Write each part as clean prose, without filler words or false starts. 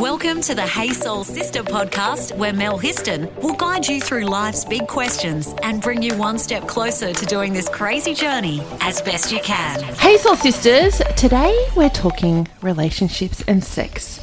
Welcome to the Hey Soul Sister podcast, where Mel Histon will guide you through life's big questions and bring you one step closer to doing this crazy journey as best you can. Hey Soul Sisters, today we're talking relationships and sex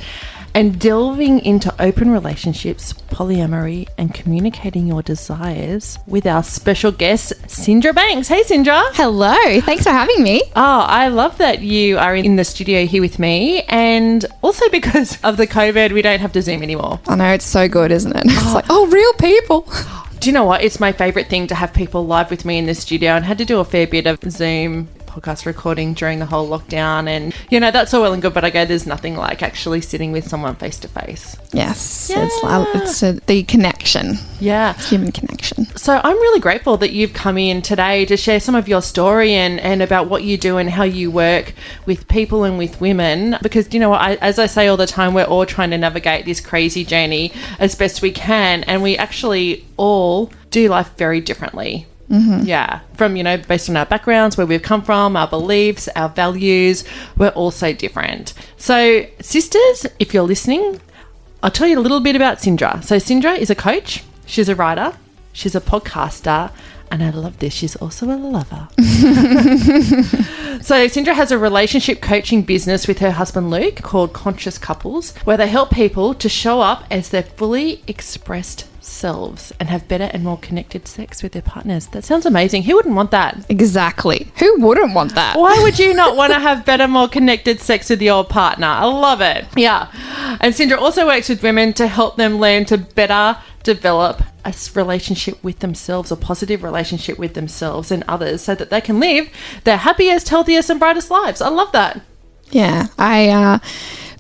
and delving into open relationships, polyamory and communicating your desires with our special guest, Cindra Banks. Hey Cindra. Hello, thanks for having me. Oh, I love that you are in the studio here with me, and also because of the COVID, we don't have to Zoom anymore. I know, it's so good, isn't it? It's like, real people. Do you know what? It's my favourite thing to have people live with me in the studio, and had to do a fair bit of Zoom podcast recording during the whole lockdown, and that's all well and good, but I go, there's nothing like actually sitting with someone face to face. Yes, yeah. It's the connection. Yeah. Human connection. So I'm really grateful that you've come in today to share some of your story and about what you do and how you work with people and with women, because as I say all the time, we're all trying to navigate this crazy journey as best we can, and we actually all do life very differently. Mm-hmm. Yeah, from, based on our backgrounds, where we've come from, our beliefs, our values, we're all so different. So, sisters, if you're listening, I'll tell you a little bit about Cindra. So, Cindra is a coach, she's a writer, she's a podcaster, and I love this, she's also a lover. So, Cindra has a relationship coaching business with her husband Luke called Conscious Couples, where they help people to show up as their fully expressed selves and have better and more connected sex with their partners. That sounds amazing. Who wouldn't want that? Exactly. Who wouldn't want that? Why would you not want to have better, more connected sex with your partner? I love it. Yeah. And Cindra also works with women to help them learn to better develop a relationship with themselves, a positive relationship with themselves and others, so that they can live their happiest, healthiest and brightest lives. I love that. Yeah. I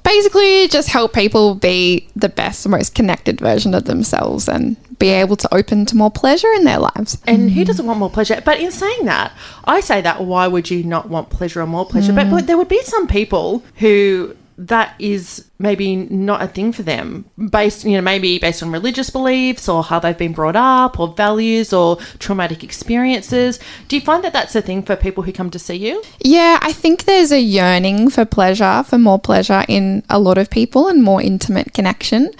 basically just help people be the best, most connected version of themselves and be able to open to more pleasure in their lives. And who doesn't want more pleasure? But in saying that, I say that, why would you not want pleasure or more pleasure? But there would be some people who that is maybe not a thing for them, maybe based on religious beliefs or how they've been brought up or values or traumatic experiences. Do you find that that's a thing for people who come to see you? Yeah, I think there's a yearning for pleasure, for more pleasure in a lot of people and more intimate connection.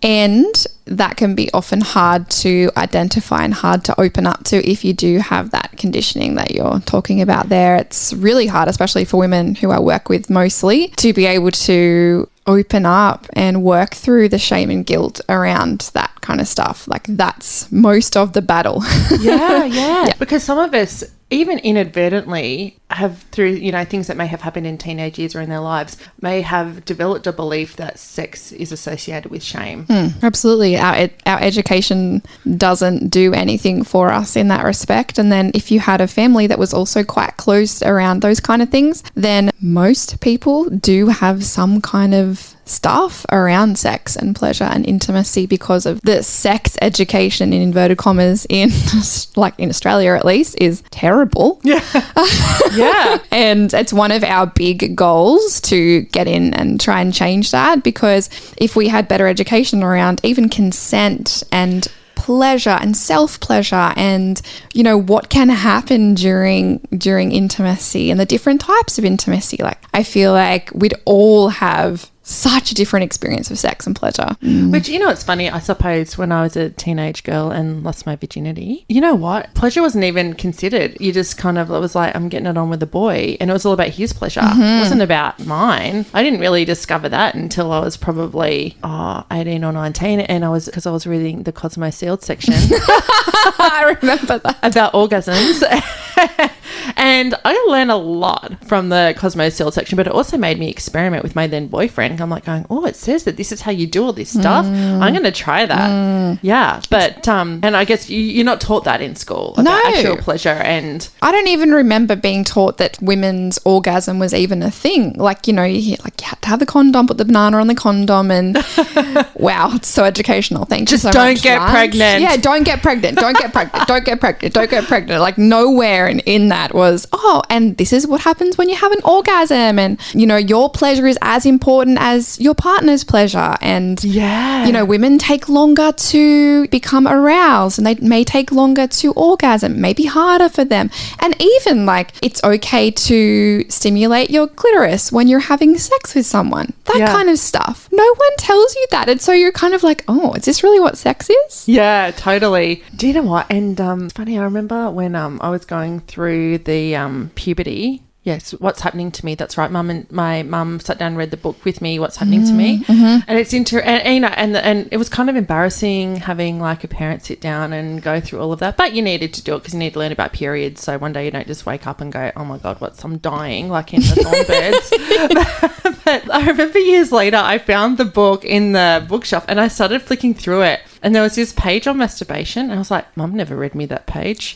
And that can be often hard to identify and hard to open up to if you do have that conditioning that you're talking about there. It's really hard, especially for women who I work with mostly, to be able to open up and work through the shame and guilt around that kind of stuff. Like, that's most of the battle. Yeah. Because some of us, even inadvertently, have through, things that may have happened in teenage years or in their lives, may have developed a belief that sex is associated with shame. Absolutely. Our education doesn't do anything for us in that respect. And then if you had a family that was also quite closed around those kind of things, then most people do have some kind of stuff around sex and pleasure and intimacy because of the sex education, in inverted commas, in Australia at least, is terrible. Yeah. Yeah. And it's one of our big goals to get in and try and change that, because if we had better education around even consent and pleasure and self-pleasure and, what can happen during intimacy and the different types of intimacy, I feel like we'd all have such a different experience of sex and pleasure. Which, it's funny, I suppose when I was a teenage girl and lost my virginity, you know what? Pleasure wasn't even considered. You just kind of, it was like, I'm getting it on with a boy, and it was all about his pleasure. It wasn't about mine. I didn't really discover that until I was probably 18 or 19, and because I was reading the Cosmo Sealed section. I remember that. About orgasms. And I learned a lot from the Cosmo Sealed section, but it also made me experiment with my then boyfriend. I'm like going, it says that this is how you do all this stuff. I'm going to try that. Yeah. But, and I guess you're not taught that in school about actual pleasure. And I don't even remember being taught that women's orgasm was even a thing. You had to have the condom, put the banana on the condom, and wow, it's so educational. Thank you so much. Just don't get pregnant. Yeah, don't get pregnant. Don't get pregnant. Don't get pregnant. Don't get pregnant. Nowhere in that was was, oh, and this is what happens when you have an orgasm, and, you know, your pleasure is as important as your partner's pleasure, and, you know, women take longer to become aroused and they may take longer to orgasm, maybe harder for them. And even like it's okay to stimulate your clitoris when you're having sex with someone, that kind of stuff. No one tells you that. And so you're kind of like, oh, is this really what sex is? Yeah, totally. Do you know what? And it's funny, I remember when I was going through the puberty. Yes, What's Happening to Me. That's right. My mum sat down and read the book with me, What's Happening to Me. And it's and it was kind of embarrassing having like a parent sit down and go through all of that. But you needed to do it because you need to learn about periods. So one day you don't just wake up and go, oh my God, I'm dying, like in the Thornbirds. But I remember years later, I found the book in the bookshelf and I started flicking through it. And there was this page on masturbation. And I was like, Mum never read me that page.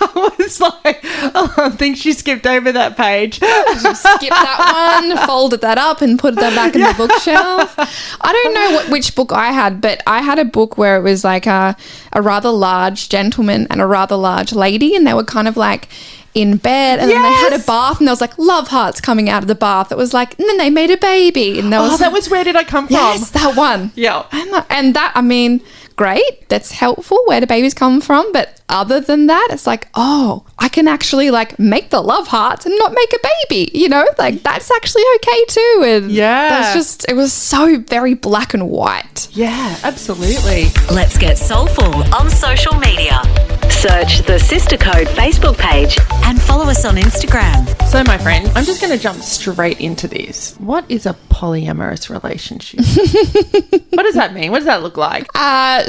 I was like, oh, I think she skipped over that page. She skipped that one, folded that up and put that back in the bookshelf. I don't know which book I had, but I had a book where it was like a rather large gentleman and a rather large lady, and they were kind of like in bed, and then they had a bath, and there was like love hearts coming out of the bath. It was like, and then they made a baby, and there was that was Where Did I Come From? Yes, that one. Yeah, and that, I mean, great, that's helpful. Where do babies come from? But other than that, it's like, oh, I can actually like make the love hearts and not make a baby, you know, like that's actually okay too. And that's just, it was so very black and white. Yeah, absolutely. Let's get soulful on social media. Search the Sister Code Facebook page and follow us on Instagram. So, my friend, I'm just going to jump straight into this. What is a polyamorous relationship? What does that mean? What does that look like?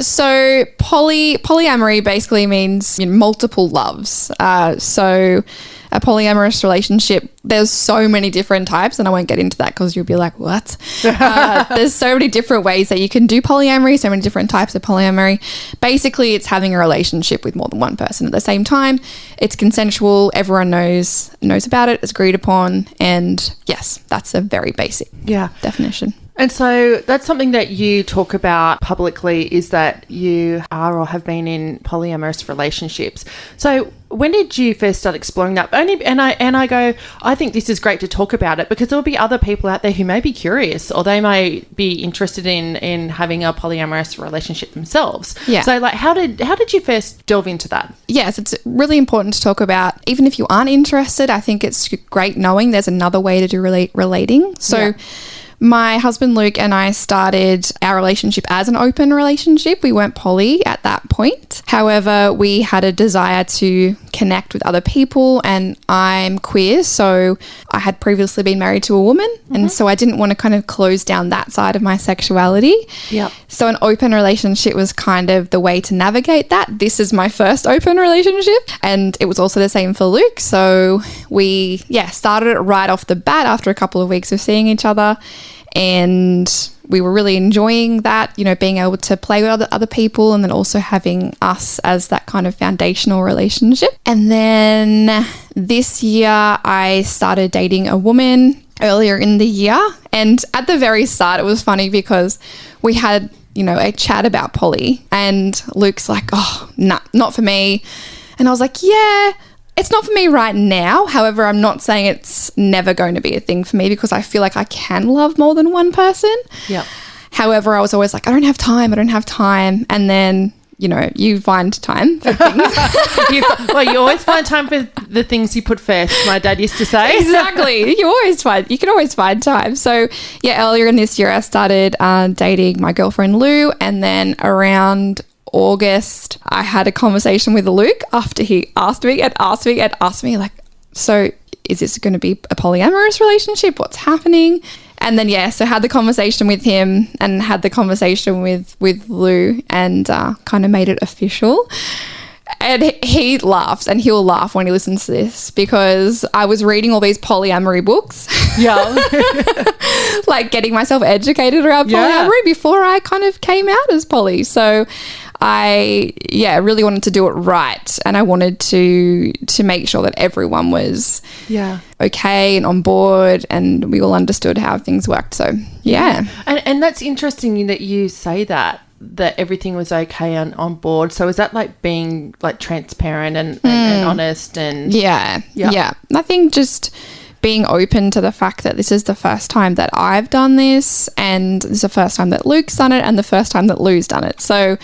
So polyamory basically means, you know, multiple loves. So a polyamorous relationship, there's so many different types, and I won't get into that because you'll be like, what? There's so many different ways that you can do polyamory, so many different types of polyamory. Basically, it's having a relationship with more than one person at the same time. It's consensual. Everyone knows about it. It's agreed upon. And yes, that's a very basic definition. And so that's something that you talk about publicly, is that you are or have been in polyamorous relationships. So when did you first start exploring that? I think this is great to talk about it because there'll be other people out there who may be curious, or they may be interested in having a polyamorous relationship themselves. Yeah. So like, how did you first delve into that? Yes, it's really important to talk about. Even if you aren't interested, I think it's great knowing there's another way to do relating. So my husband Luke and I started our relationship as an open relationship. We weren't poly at that point. However, we had a desire to connect with other people, and I'm queer, so I had previously been married to a woman, and so I didn't want to kind of close down that side of my sexuality. Yeah. So an open relationship was kind of the way to navigate that. This is my first open relationship, and it was also the same for Luke. So we started it right off the bat after a couple of weeks of seeing each other. And we were really enjoying that, you know, being able to play with other people, and then also having us as that kind of foundational relationship. And then this year I started dating a woman earlier in the year. And at the very start, it was funny because we had, you know, a chat about poly, and Luke's like, oh, nah, not for me. And I was like, yeah, it's not for me right now. However, I'm not saying it's never going to be a thing for me, because I feel like I can love more than one person. Yeah. However, I was always like, I don't have time. And then, you know, you find time for things. You always find time for the things you put first, my dad used to say. Exactly. You can always find time. So yeah, earlier in this year, I started dating my girlfriend Lou, and then around August, I had a conversation with Luke after he asked me, like, so is this going to be a polyamorous relationship? What's happening? And then, so had the conversation with him and had the conversation with Lou, and kind of made it official. And he laughs, and he'll laugh when he listens to this, because I was reading all these polyamory books. Yeah. Like getting myself educated around polyamory before I kind of came out as poly. So I really wanted to do it right, and I wanted to make sure that everyone was okay and on board, and we all understood how things worked. So and that's interesting that you say that, that everything was okay on board. So is that like being like transparent and honest and Yeah. I think just being open to the fact that this is the first time that I've done this, and this is the first time that Luke's done it, and the first time that Lou's done it. So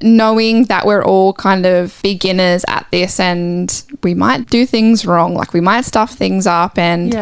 knowing that we're all kind of beginners at this, and we might do things wrong, like we might stuff things up, and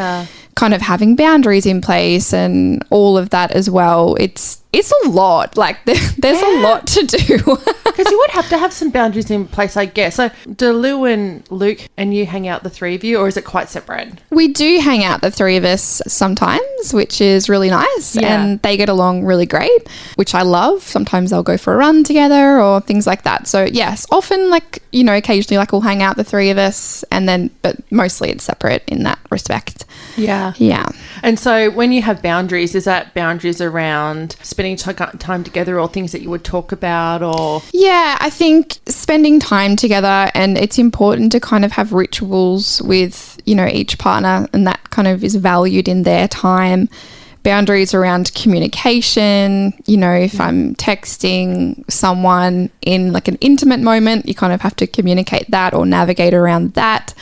kind of having boundaries in place and all of that as well. It's a lot. Like there's a lot to do. Because you would have to have some boundaries in place, I guess. So do Lou and Luke and you hang out, the three of you, or is it quite separate? We do hang out, the three of us, sometimes, which is really nice. And they get along really great, which I love. Sometimes they'll go for a run together or things like that. So yes, often like, you know, occasionally like we'll hang out, the three of us, and then, but mostly it's separate in that respect. Yeah. And so when you have boundaries, is that boundaries around spending time together or things that you would talk about or? Yeah, I think spending time together, and it's important to kind of have rituals with, you know, each partner, and that kind of is valued in their time. Boundaries around communication, you know, if I'm texting someone in like an intimate moment, you kind of have to communicate that or navigate around that.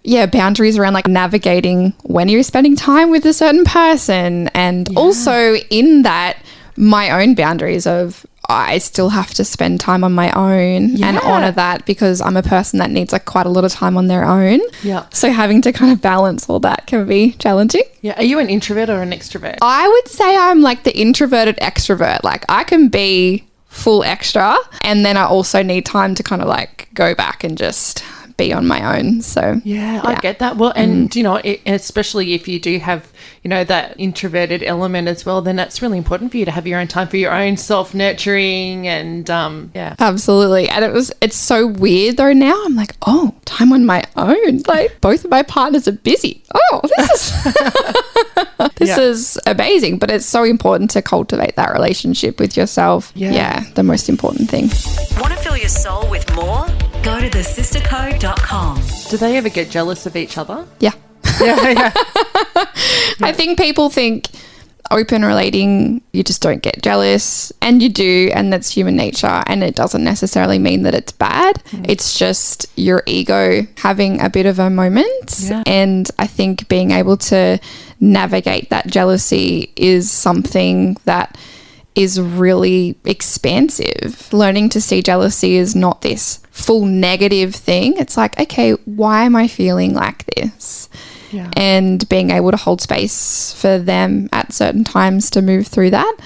Yeah, boundaries around like navigating when you're spending time with a certain person, and also in that, my own boundaries of I still have to spend time on my own and honor that, because I'm a person that needs like quite a lot of time on their own. Yeah. So having to kind of balance all that can be challenging. Yeah. Are you an introvert or an extrovert? I would say I'm like the introverted extrovert. Like I can be full extra, and then I also need time to kind of like go back and just be on my own. So I get that. Well, and you know, especially if you do have, you know, that introverted element as well, then that's really important for you to have your own time for your own self-nurturing and absolutely. And it's so weird though now. I'm like, oh, time on my own. Like both of my partners are busy. Oh, this is amazing. But it's so important to cultivate that relationship with yourself. Yeah, the most important thing. Want to fill your soul with more? Go to thesistercode.com. Do they ever get jealous of each other? Yeah. Yeah. I think people think open relating, you just don't get jealous, and you do, and that's human nature, and it doesn't necessarily mean that it's bad. It's just your ego having a bit of a moment. And I think being able to navigate that jealousy is something that is really expansive. Learning to see jealousy is not this full negative thing. It's like, okay, why am I feeling like this? Yeah. And being able to hold space for them at certain times to move through that.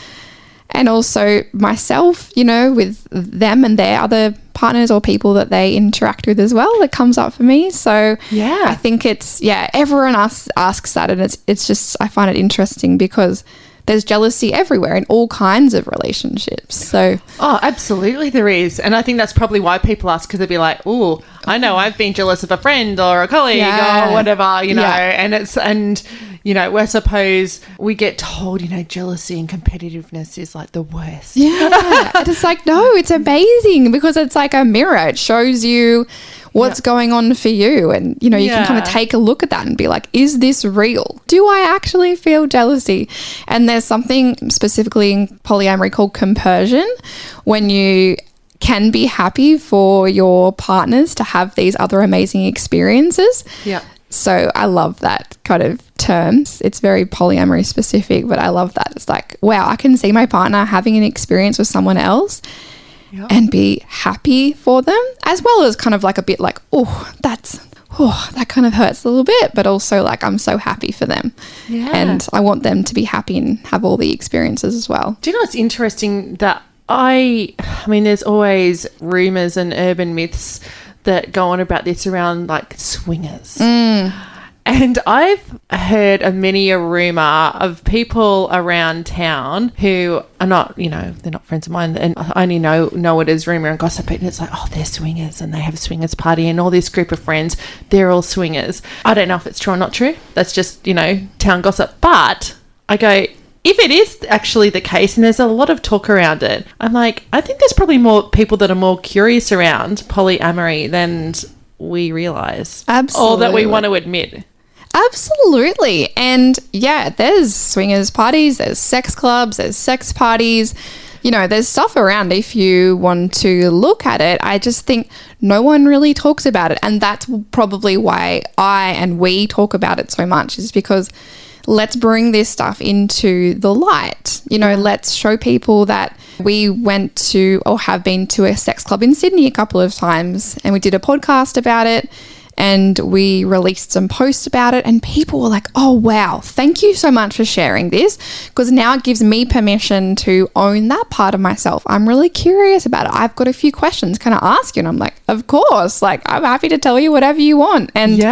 And also myself, you know, with them and their other partners or people that they interact with as well, that comes up for me. So I think it's, everyone asks that, and it's just, I find it interesting because there's jealousy everywhere in all kinds of relationships. So, absolutely there is. And I think that's probably why people ask, because they'd be like, oh, I know I've been jealous of a friend or a colleague or whatever, you know, and you know, I suppose we get told, you know, jealousy and competitiveness is like the worst. Yeah. And it's like, no, it's amazing, because it's like a mirror. It shows you what's going on for you, and you know, you can kind of take a look at that and be like, is this real? Do I actually feel jealousy? And there's something specifically in polyamory called compersion, when you can be happy for your partners to have these other amazing experiences. So I love that kind of term. It's very polyamory specific, but I love that. It's like, wow, I can see my partner having an experience with someone else and be happy for them, as well as kind of like a bit like, that kind of hurts a little bit, but also like I'm so happy for them. And I want them to be happy and have all the experiences as well. Do you know what's interesting? That I mean, there's always rumours and urban myths that go on about this around like swingers. And I've heard many a rumour of people around town who are not, you know, they're not friends of mine, and I only know it as rumour and gossip, and it's like, oh, they're swingers and they have a swingers party and all this group of friends, they're all swingers. I don't know if it's true or not true. That's just, you know, town gossip. But I go, if it is actually the case, and there's a lot of talk around it, I'm like, I think there's probably more people that are more curious around polyamory than we realise. Absolutely. Or that we want to admit. Absolutely. And there's swingers parties, there's sex clubs, there's sex parties. there's stuff around if you want to look at it. I just think no one really talks about it. And that's probably why we talk about it so much, is because let's bring this stuff into the light. Let's show people that we went to or have been to a sex club in Sydney a couple of times, and we did a podcast about it. And we released some posts about it, and people were like, oh, wow, thank you so much for sharing this, because now it gives me permission to own that part of myself. I'm really curious about it. I've got a few questions. Can I ask you? And I'm like, of course. Like, I'm happy to tell you whatever you want. And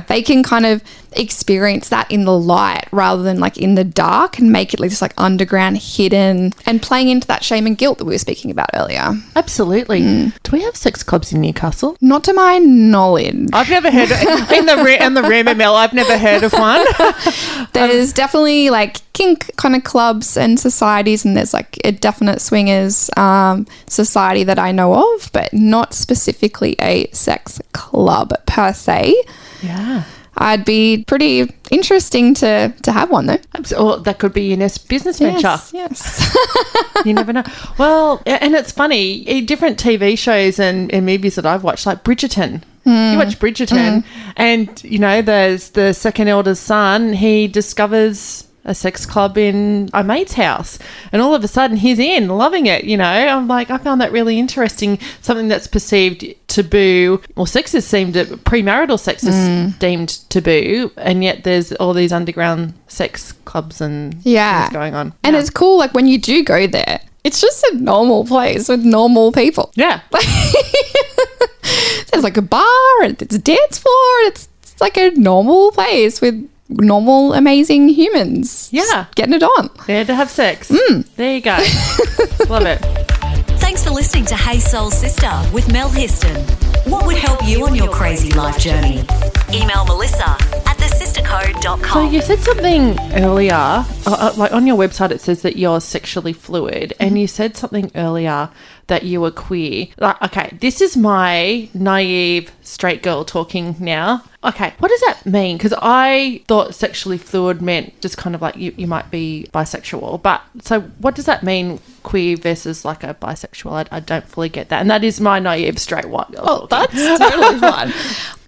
they can kind of experience that in the light rather than like in the dark, and make it like just like underground, hidden, and playing into that shame and guilt that we were speaking about earlier. Absolutely. Do we have sex clubs in Newcastle? Not to my knowledge. I've never heard of, in the rumour mill, I've never heard of one. There's definitely like kink kind of clubs and societies, and there's like a definite swingers society that I know of, but not specifically a sex club per se. Yeah. I'd be pretty interesting to have one, though. Or that could be your next business venture. Yes. You never know. Well, and it's funny, different TV shows and movies that I've watched, like Bridgerton. You watch Bridgerton and, there's the second eldest son, he discovers a sex club in a mate's house, and all of a sudden he's loving it. I'm like, I found that really interesting. Something that's perceived taboo, or premarital sex is deemed taboo, and yet there's all these underground sex clubs and things going on. And it's cool, like when you do go there, it's just a normal place with normal people. Yeah. There's like a bar, and it's a dance floor, and it's like a normal place with normal, amazing humans. Yeah. Getting it on. There to have sex. There you go. Love it. Thanks for listening to Hey Soul Sister with Mel Histon. What would help you on your crazy life journey? Email melissa@thesistercode.com. So you said something earlier, like on your website it says that you're sexually fluid, and you said something earlier that you were queer. Like, okay, this is my naive straight girl talking now. Okay, what does that mean? Because I thought sexually fluid meant just kind of like you might be bisexual. But so what does that mean, queer versus like a bisexual? I don't fully get that. And that is my naive straight white girl talking. That's totally fine.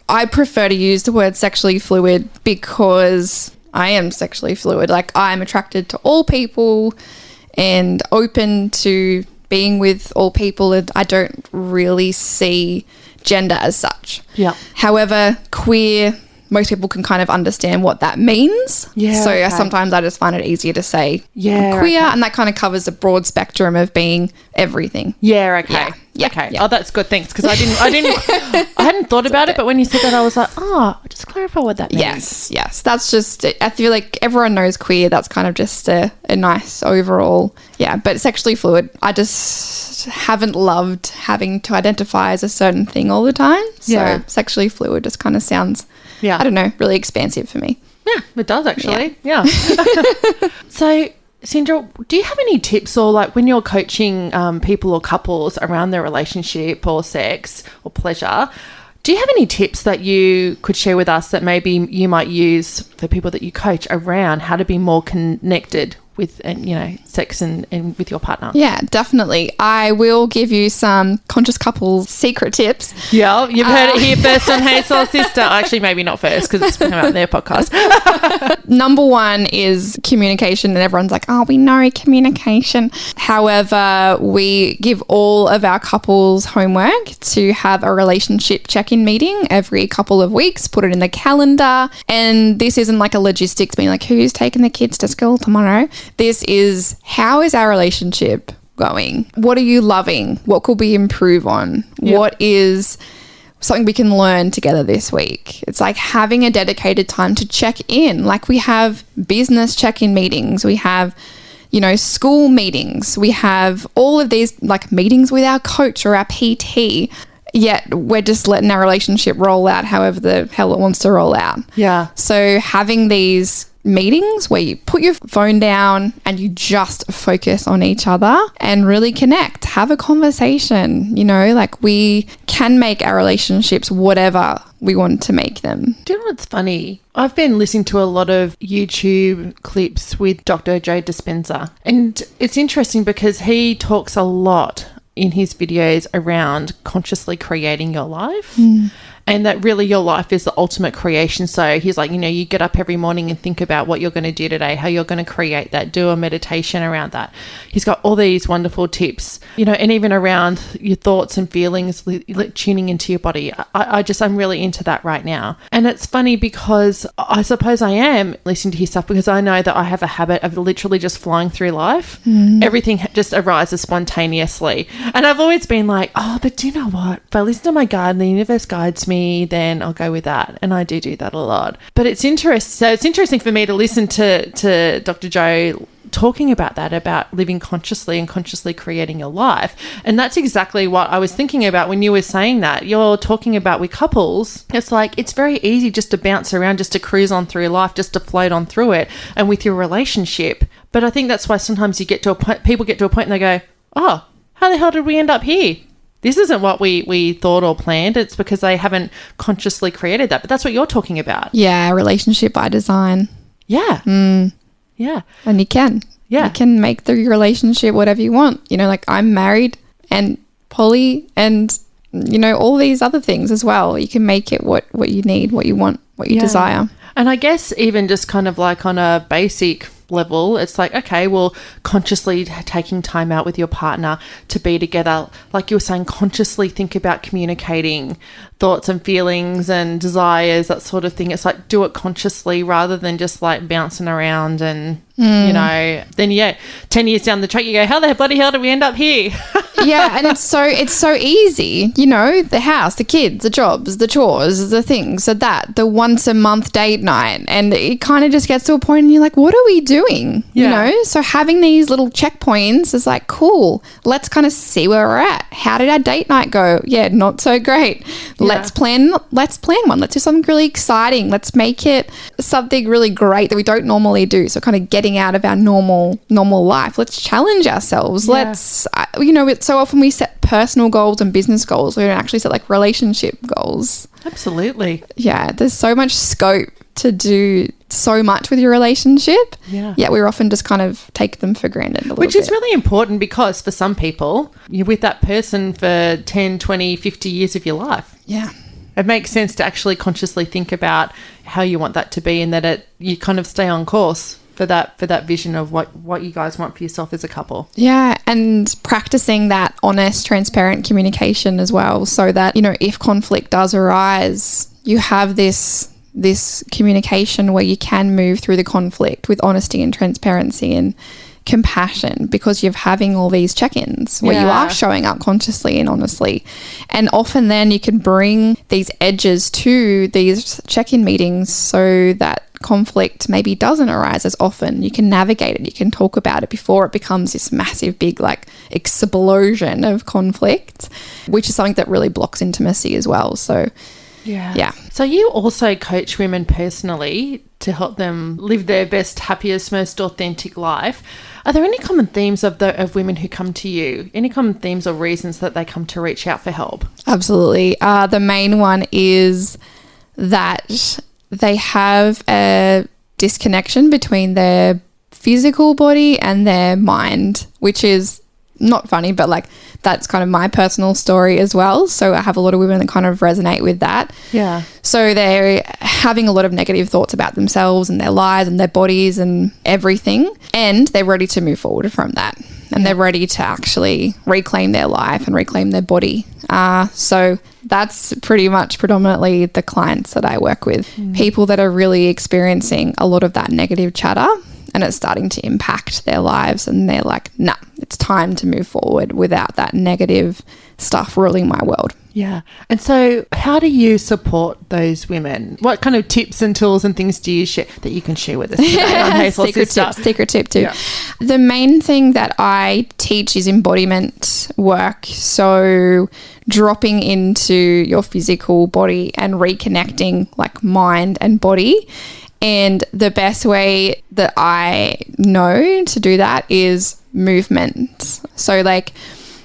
I prefer to use the word sexually fluid because I am sexually fluid. Like, I'm attracted to all people and open to being with all people, and I don't really see gender as such. Yeah. However, queer, most people can kind of understand what that means. Yeah. So sometimes I just find it easier to say queer, and that kind of covers a broad spectrum of being everything. Yeah. Okay. Yeah. Okay. Yeah. Oh, that's good. Thanks. Because I hadn't thought about it, but when you said that, I was like, just clarify what that means. Yes. That's just, I feel like everyone knows queer. That's kind of just a nice overall. Yeah. But sexually fluid, I just haven't loved having to identify as a certain thing all the time. So sexually fluid just kind of sounds, I don't know, really expansive for me. Yeah, it does actually. Yeah. So, Cindra, do you have any tips, or like when you're coaching people or couples around their relationship or sex or pleasure, do you have any tips that you could share with us that maybe you might use for people that you coach around how to be more connected with, sex and with your partner? Yeah, definitely. I will give you some conscious couples secret tips. Yeah, you've heard it here first on Hey Soul Sister. Actually, maybe not first because it's come out on their podcast. Number one is communication, and everyone's like, we know communication. However, we give all of our couples homework to have a relationship check-in meeting every couple of weeks, put it in the calendar. And this isn't like a logistics being like, who's taking the kids to school tomorrow? This is, how is our relationship going? What are you loving? What could we improve on? Yep. What is something we can learn together this week? It's like having a dedicated time to check in. Like, we have business check-in meetings. We have, school meetings. We have all of these like meetings with our coach or our PT. Yet we're just letting our relationship roll out however the hell it wants to roll out. Yeah. So having these meetings where you put your phone down and you just focus on each other and really connect, have a conversation. You know, like we can make our relationships whatever we want to make them. Do you know what's funny? I've been listening to a lot of YouTube clips with Dr. Joe Dispenza, and it's interesting because he talks a lot in his videos around consciously creating your life. And that really your life is the ultimate creation. So he's like, you know, you get up every morning and think about what you're going to do today, how you're going to create that, do a meditation around that. He's got all these wonderful tips, you know, and even around your thoughts and feelings, tuning into your body. I'm really into that right now. And it's funny because I suppose I am listening to his stuff because I know that I have a habit of literally just flying through life. Everything just arises spontaneously. And I've always been like, oh, but do you know what? If I listen to my guide and the universe guides me, then I'll go with that. And I do that a lot. But it's interesting. So it's interesting for me to listen to Dr. Joe talking about that, about living consciously and consciously creating your life. And that's exactly what I was thinking about when you were saying that. You're talking about with couples, it's like it's very easy just to bounce around, just to cruise on through life, just to float on through it. And with your relationship. But I think that's why sometimes you get to a point, people get to a point and they go, oh, how the hell did we end up here? This isn't what we thought or planned. It's because they haven't consciously created that. But that's what you're talking about. Yeah, relationship by design. Yeah. Yeah. And you can. Yeah. You can make the relationship whatever you want. You know, like I'm married and poly and, you know, all these other things as well. You can make it what you need, what you want, what you desire. And I guess even just kind of like on a basic level, it's like, okay, well, consciously taking time out with your partner to be together, like you were saying, consciously think about communicating thoughts and feelings and desires, that sort of thing. It's like do it consciously rather than just like bouncing around and you know, then 10 years down the track you go, how the bloody hell did we end up here? Yeah, and it's so easy, you know, the house, the kids, the jobs, the chores, the things, the once a month date night, and it kind of just gets to a point and you're like, what are we doing? You know, so having these little checkpoints is like, cool, let's kind of see where we're at. How did our date night go? Yeah, not so great. Let's plan one. Let's do something really exciting. Let's make it something really great that we don't normally do. So kind of getting out of our normal life. Let's challenge ourselves. Let's, you know, it's so often we set personal goals and business goals. We don't actually set like relationship goals. Absolutely. Yeah, there's so much scope to do so much with your relationship. Yeah. Yet we often just kind of take them for granted a little bit. Which is really important because for some people, you're with that person for 10, 20, 50 years of your life. Yeah. It makes sense to actually consciously think about how you want that to be and that you kind of stay on course for that vision of what you guys want for yourself as a couple. Yeah, and practicing that honest, transparent communication as well, so that, you know, if conflict does arise, you have this communication where you can move through the conflict with honesty and transparency and compassion, because you're having all these check-ins where you are showing up consciously and honestly. And often then you can bring these edges to these check-in meetings so that conflict maybe doesn't arise as often. You can navigate it, you can talk about it before it becomes this massive big like explosion of conflict, which is something that really blocks intimacy as well. So yeah. So you also coach women personally to help them live their best, happiest, most authentic life. Are there any common themes of women who come to you? Any common themes or reasons that they come to reach out for help? Absolutely. The main one is that they have a disconnection between their physical body and their mind, which is not funny, but like that's kind of my personal story as well. So I have a lot of women that kind of resonate with that. Yeah. So they're having a lot of negative thoughts about themselves and their lives and their bodies and everything. And they're ready to move forward from that. And they're ready to actually reclaim their life and reclaim their body. So that's pretty much predominantly the clients that I work with. People that are really experiencing a lot of that negative chatter and it's starting to impact their lives, and they're like, nah, it's time to move forward without that negative stuff ruling my world. Yeah. And so how do you support those women? What kind of tips and tools and things do you share that you can share with us today on Hazel Sista? Secret tip too. Yeah. The main thing that I teach is embodiment work. So dropping into your physical body and reconnecting like mind and body. And the best way that I know to do that is movement. So like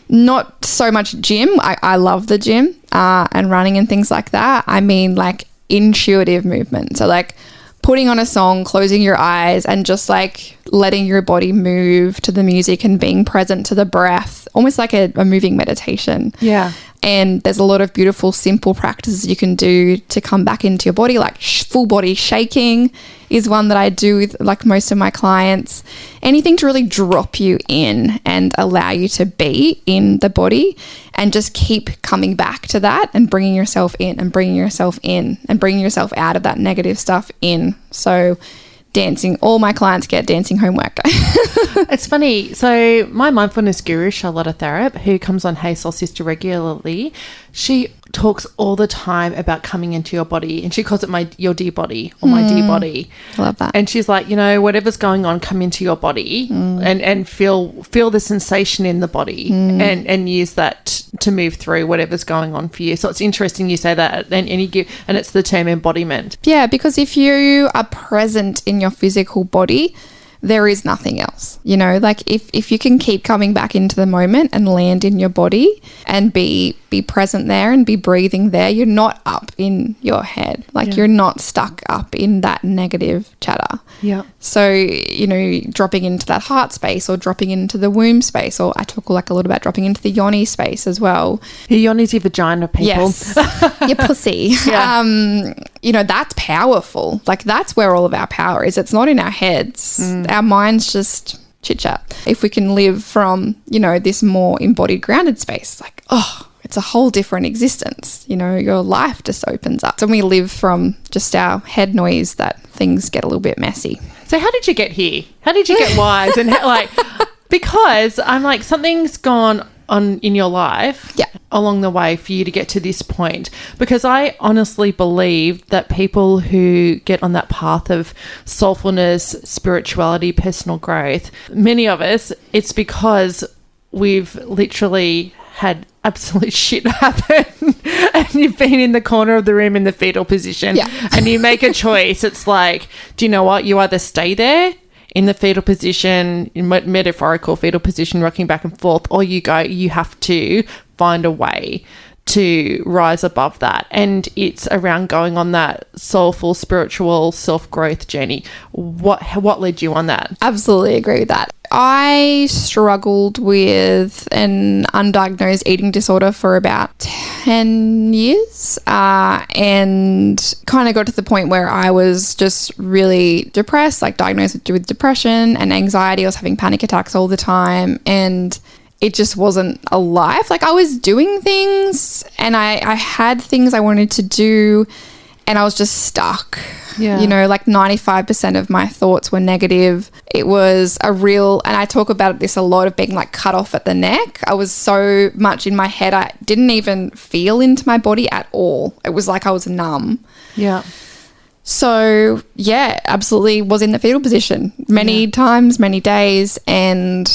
not so much gym. I love the gym and running and things like that. I mean like intuitive movement. So like putting on a song, closing your eyes and just like letting your body move to the music and being present to the breath, almost like a moving meditation. Yeah. And there's a lot of beautiful, simple practices you can do to come back into your body, like full body shaking is one that I do with like most of my clients. Anything to really drop you in and allow you to be in the body and just keep coming back to that and bringing yourself in and bringing yourself in and bringing yourself out of that negative stuff in. So dancing, all my clients get dancing homework. It's funny. So my mindfulness guru, Charlotta Tharap, who comes on Hey Soul Sister regularly, she talks all the time about coming into your body, and she calls it your dear body or my dear body. I love that. And she's like, whatever's going on, come into your body and feel the sensation in the body and use that to move through whatever's going on for you. So it's interesting you say that, and it's the term embodiment. Yeah, because if you are present in your physical body, there is nothing else. Like if you can keep coming back into the moment and land in your body and be present there and be breathing there, you're not up in your head. Like you're not stuck up in that negative chatter. Yeah. So, dropping into that heart space or dropping into the womb space, or I talk like a lot about dropping into the yoni space as well. Your yoni's your vagina, people. Yes. Your pussy. Yeah. That's powerful. Like that's where all of our power is. It's not in our heads. Our minds just chit chat. If we can live from, this more embodied, grounded space, like, it's a whole different existence. Your life just opens up. So when we live from just our head noise, that things get a little bit messy. So how did you get here? How did you get wise? And because I'm like, something's gone on in your life along the way for you to get to this point, because I honestly believe that people who get on that path of soulfulness, spirituality, personal growth, many of us, it's because we've literally had absolute shit happen and you've been in the corner of the room in the fetal position and you make a choice. It's like, do you know what? You either stay there in the fetal position, in metaphorical fetal position, rocking back and forth, or you have to find a way to rise above that. And it's around going on that soulful, spiritual self-growth journey. What led you on that? Absolutely agree with that. I struggled with an undiagnosed eating disorder for about 10 years and kind of got to the point where I was just really depressed, like diagnosed with depression and anxiety. I was having panic attacks all the time and it just wasn't a life. Like I was doing things and I had things I wanted to do and I was just stuck. Yeah. Like 95% of my thoughts were negative. It was and I talk about this a lot, of being like cut off at the neck. I was so much in my head, I didn't even feel into my body at all. It was like I was numb. Yeah. So yeah, absolutely was in the fetal position many times, many days, and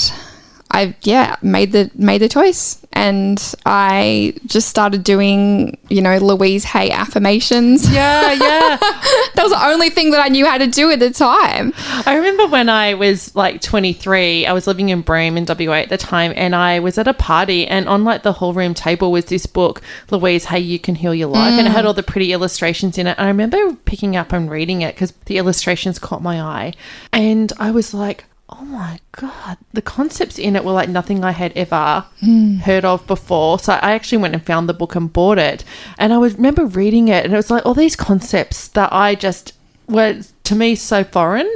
I made the choice, and I just started doing Louise Hay affirmations. Yeah. That was the only thing that I knew how to do at the time. I remember when I was like 23, I was living in Broome in WA at the time, and I was at a party, and on like the hall room table was this book, Louise Hay, You Can Heal Your Life, and it had all the pretty illustrations in it. And I remember picking up and reading it because the illustrations caught my eye, and I was like, oh my God, the concepts in it were like nothing I had ever heard of before. So I actually went and found the book and bought it. And I remember reading it, and it was like all these concepts that I just were, to me, so foreign.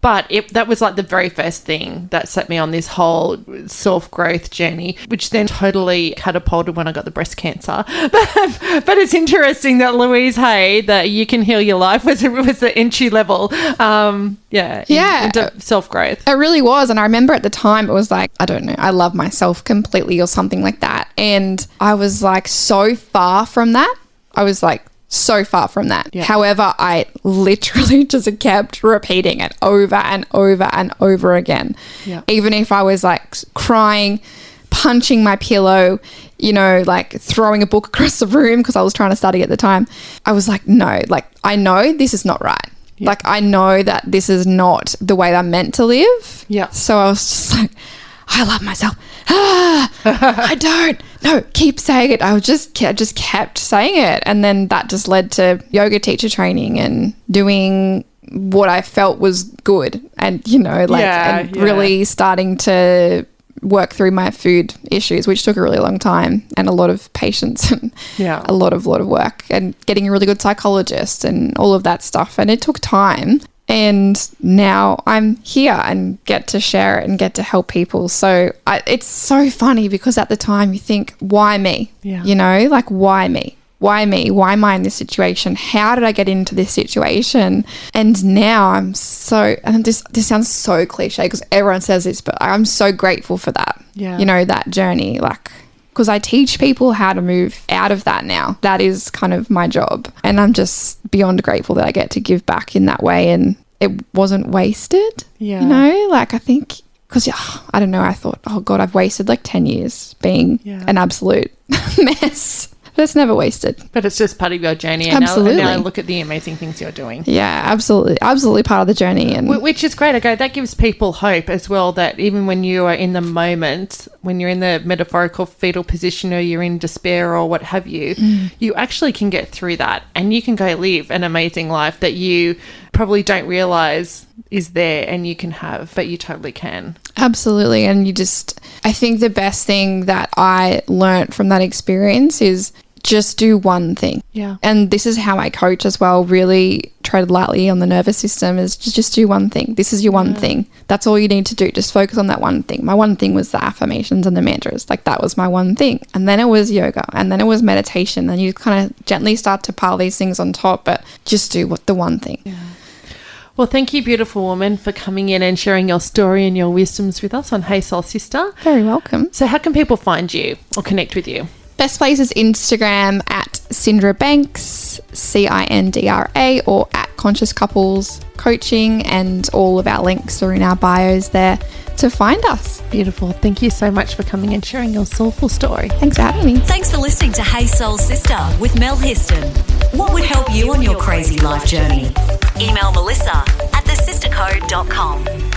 But that was like the very first thing that set me on this whole self-growth journey, which then totally catapulted when I got the breast cancer. But it's interesting that Louise Hay, that You Can Heal Your Life, was the entry level, into self-growth. It really was. And I remember at the time it was like, I don't know, I love myself completely or something like that. And I was like so far from that. So far from that. Yeah. However, I literally just kept repeating it over and over and over again. Yeah. Even if I was like crying, punching my pillow, like throwing a book across the room because I was trying to study at the time. I was like, no, like I know this is not right. Like, I know that this is not the way I'm meant to live. Yeah. So I was just like, I love myself. I don't. No, keep saying it. I just kept saying it. And then that just led to yoga teacher training and doing what I felt was good. And, really starting to work through my food issues, which took a really long time and a lot of patience and a lot of work, and getting a really good psychologist and all of that stuff. And it took time. And now I'm here and get to share it and get to help people. So it's so funny because at the time you think, why me? Yeah. Why me? Why me? Why am I in this situation? How did I get into this situation? And now I'm so, and this sounds so cliche because everyone says this, but I'm so grateful for that. Yeah. That journey, because I teach people how to move out of that now. That is kind of my job. And I'm just beyond grateful that I get to give back in that way. And it wasn't wasted, I think, because, I don't know, I thought, oh God, I've wasted 10 years being an absolute mess. But it's never wasted. But it's just part of your journey. And Absolutely. Now look at the amazing things you're doing. Yeah, absolutely. Absolutely part of the journey. And which is great. That gives people hope as well, that even when you are in the moment, when you're in the metaphorical fetal position or you're in despair or what have you, you actually can get through that and you can go live an amazing life that you probably don't realise is there and you can have, but you totally can. Absolutely. And I think the best thing that I learnt from that experience is just do one thing. Yeah. And this is how I coach as well, really tread lightly on the nervous system, is just do one thing. This is your one thing. That's all you need to do. Just focus on that one thing. My one thing was the affirmations and the mantras. That was my one thing. And then it was yoga, and then it was meditation. And you kind of gently start to pile these things on top, but just do the one thing. Yeah. Well, thank you, beautiful woman, for coming in and sharing your story and your wisdoms with us on Hey Soul Sister. Very welcome. So how can people find you or connect with you? Best place is Instagram at Cindra Banks, Cindra, or at Conscious Couples Coaching, and all of our links are in our bios there to find us. Beautiful. Thank you so much for coming and sharing your soulful story. Thanks for having me. Thanks for listening to Hey Soul Sister with Mel Histon. What would help you on your crazy life journey? Email Melissa at thesistercode.com.